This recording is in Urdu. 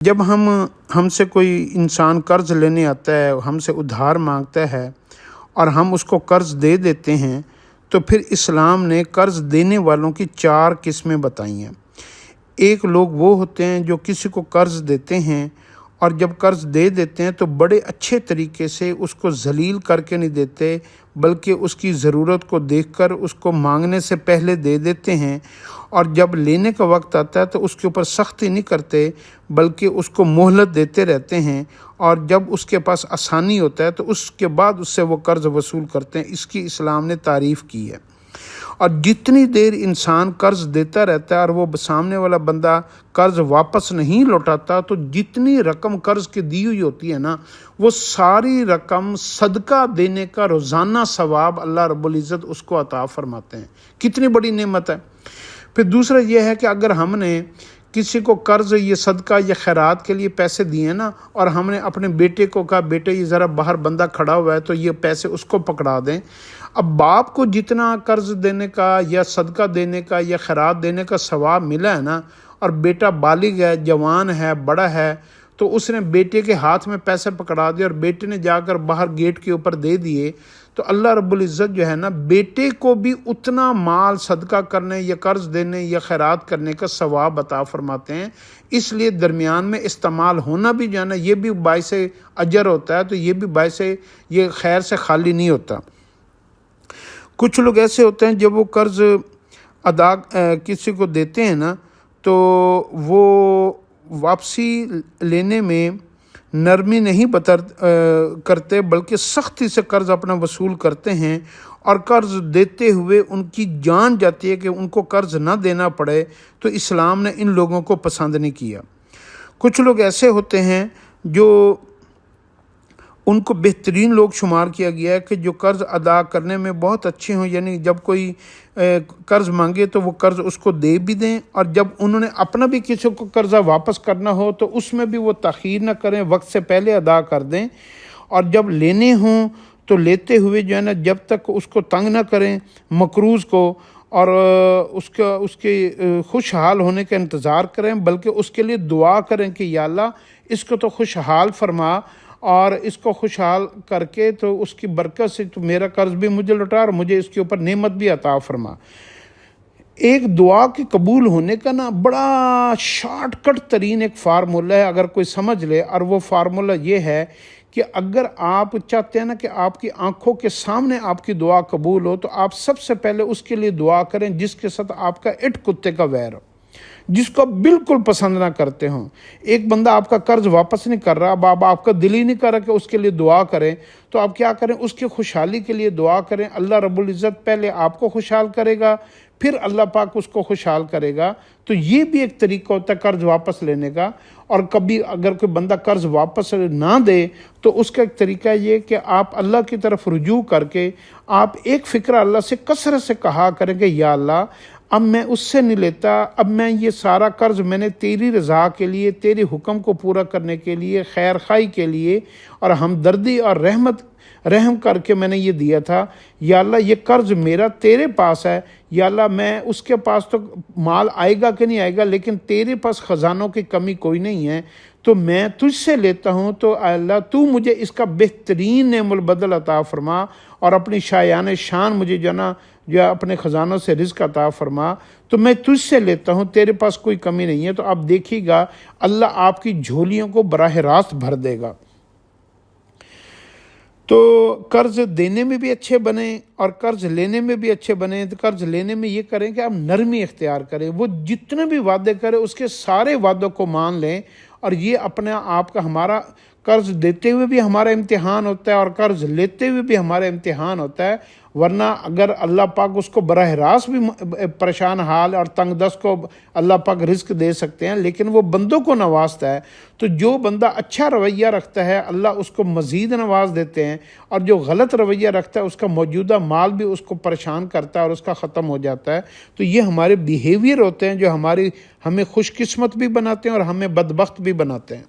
جب ہم سے کوئی انسان قرض لینے آتا ہے، ہم سے ادھار مانگتا ہے اور ہم اس کو قرض دے دیتے ہیں، تو پھر اسلام نے قرض دینے والوں کی 4 قسمیں بتائی ہیں۔ ایک لوگ وہ ہوتے ہیں جو کسی کو قرض دیتے ہیں اور جب قرض دے دیتے ہیں تو بڑے اچھے طریقے سے اس کو ذلیل کر کے نہیں دیتے، بلکہ اس کی ضرورت کو دیکھ کر اس کو مانگنے سے پہلے دے دیتے ہیں، اور جب لینے کا وقت آتا ہے تو اس کے اوپر سختی نہیں کرتے بلکہ اس کو مہلت دیتے رہتے ہیں، اور جب اس کے پاس آسانی ہوتا ہے تو اس کے بعد اس سے وہ قرض وصول کرتے ہیں۔ اس کی اسلام نے تعریف کی ہے۔ اور جتنی دیر انسان قرض دیتا رہتا ہے اور وہ سامنے والا بندہ قرض واپس نہیں لوٹاتا، تو جتنی رقم قرض کی دی ہوئی ہوتی ہے نا، وہ ساری رقم صدقہ دینے کا روزانہ ثواب اللہ رب العزت اس کو عطا فرماتے ہیں۔ کتنی بڑی نعمت ہے۔ پھر دوسرا یہ ہے کہ اگر ہم نے کسی کو قرض یہ صدقہ یا خیرات کے لیے پیسے دیے نا، اور ہم نے اپنے بیٹے کو کہا بیٹے یہ ذرا باہر بندہ کھڑا ہوا ہے تو یہ پیسے اس کو پکڑا دیں، اب باپ کو جتنا قرض دینے کا یا صدقہ دینے کا یا خیرات دینے کا ثواب ملا ہے نا، اور بیٹا بالغ ہے، جوان ہے، بڑا ہے، تو اس نے بیٹے کے ہاتھ میں پیسے پکڑا دیے اور بیٹے نے جا کر باہر گیٹ کے اوپر دے دیے، تو اللہ رب العزت جو ہے نا بیٹے کو بھی اتنا مال صدقہ کرنے یا قرض دینے یا خیرات کرنے کا ثواب عطا فرماتے ہیں۔ اس لیے درمیان میں استعمال ہونا بھی جو ہے نا یہ بھی باعث اجر ہوتا ہے، تو یہ بھی باعث یہ خیر سے خالی نہیں ہوتا۔ کچھ لوگ ایسے ہوتے ہیں جب وہ قرض ادا کسی کو دیتے ہیں نا، تو وہ واپسی لینے میں نرمی نہیں کرتے بلکہ سختی سے قرض اپنا وصول کرتے ہیں، اور قرض دیتے ہوئے ان کی جان جاتی ہے کہ ان کو قرض نہ دینا پڑے، تو اسلام نے ان لوگوں کو پسند نہیں کیا۔ کچھ لوگ ایسے ہوتے ہیں جو ان کو بہترین لوگ شمار کیا گیا ہے کہ جو قرض ادا کرنے میں بہت اچھے ہوں، یعنی جب کوئی قرض مانگے تو وہ قرض اس کو دے بھی دیں، اور جب انہوں نے اپنا بھی کسی کو قرضہ واپس کرنا ہو تو اس میں بھی وہ تاخیر نہ کریں، وقت سے پہلے ادا کر دیں، اور جب لینے ہوں تو لیتے ہوئے جو ہے نا جب تک اس کو تنگ نہ کریں مقروض کو، اور اس کے خوشحال ہونے کا انتظار کریں، بلکہ اس کے لیے دعا کریں کہ یا اللہ اس کو تو خوشحال فرما، اور اس کو خوشحال کر کے تو اس کی برکت سے تو میرا قرض بھی مجھے لوٹا اور مجھے اس کے اوپر نعمت بھی عطا فرما۔ ایک دعا کے قبول ہونے کا نا بڑا شارٹ کٹ ترین ایک فارمولہ ہے، اگر کوئی سمجھ لے، اور وہ فارمولہ یہ ہے کہ اگر آپ چاہتے ہیں نا کہ آپ کی آنکھوں کے سامنے آپ کی دعا قبول ہو، تو آپ سب سے پہلے اس کے لیے دعا کریں جس کے ساتھ آپ کا اٹ کتے کا ویر ہو، جس کو آپ بالکل پسند نہ کرتے ہوں۔ ایک بندہ آپ کا قرض واپس نہیں کر رہا، اب آپ کا دل ہی نہیں کر رہا کہ اس کے لیے دعا کریں، تو آپ کیا کریں، اس کی خوشحالی کے لیے دعا کریں۔ اللہ رب العزت پہلے آپ کو خوشحال کرے گا، پھر اللہ پاک اس کو خوشحال کرے گا۔ تو یہ بھی ایک طریقہ ہوتا ہے قرض واپس لینے کا۔ اور کبھی اگر کوئی بندہ قرض واپس نہ دے تو اس کا ایک طریقہ یہ کہ آپ اللہ کی طرف رجوع کر کے آپ ایک فکرہ اللہ سے کثرت سے کہا کریں کہ یا اللہ اب میں اس سے نہیں لیتا، اب میں یہ سارا قرض میں نے تیری رضا کے لیے، تیرے حکم کو پورا کرنے کے لیے، خیر خواہی کے لیے اور ہمدردی اور رحم کر کے میں نے یہ دیا تھا۔ یا اللہ یہ قرض میرا تیرے پاس ہے، یا اللہ میں اس کے پاس تو مال آئے گا کہ نہیں آئے گا، لیکن تیرے پاس خزانوں کی کمی کوئی نہیں ہے، تو میں تجھ سے لیتا ہوں، تو اے اللہ تو مجھے اس کا بہترین نعم البدل عطا فرما، اور اپنی شایان شان مجھے جو اپنے خزانوں سے رزق عطا فرما، تو میں تجھ سے لیتا ہوں، تیرے پاس کوئی کمی نہیں ہے۔ تو آپ دیکھیے گا اللہ آپ کی جھولیوں کو براہ راست بھر دے گا۔ تو قرض دینے میں بھی اچھے بنیں اور قرض لینے میں بھی اچھے بنیں۔ تو قرض لینے میں یہ کریں کہ آپ نرمی اختیار کریں، وہ جتنے بھی وعدے کرے اس کے سارے وعدوں کو مان لیں، اور یہ اپنے آپ کا ہمارا قرض دیتے ہوئے بھی ہمارا امتحان ہوتا ہے اور قرض لیتے ہوئے بھی ہمارا امتحان ہوتا ہے، ورنہ اگر اللہ پاک اس کو براہ راست بھی پریشان حال اور تنگ دست کو اللہ پاک رزق دے سکتے ہیں، لیکن وہ بندوں کو نوازتا ہے۔ تو جو بندہ اچھا رویہ رکھتا ہے اللہ اس کو مزید نواز دیتے ہیں، اور جو غلط رویہ رکھتا ہے اس کا موجودہ مال بھی اس کو پریشان کرتا ہے اور اس کا ختم ہو جاتا ہے۔ تو یہ ہمارے بیہیویئر ہوتے ہیں جو ہمیں خوش قسمت بھی بناتے ہیں اور ہمیں بدبخت بھی بناتے ہیں۔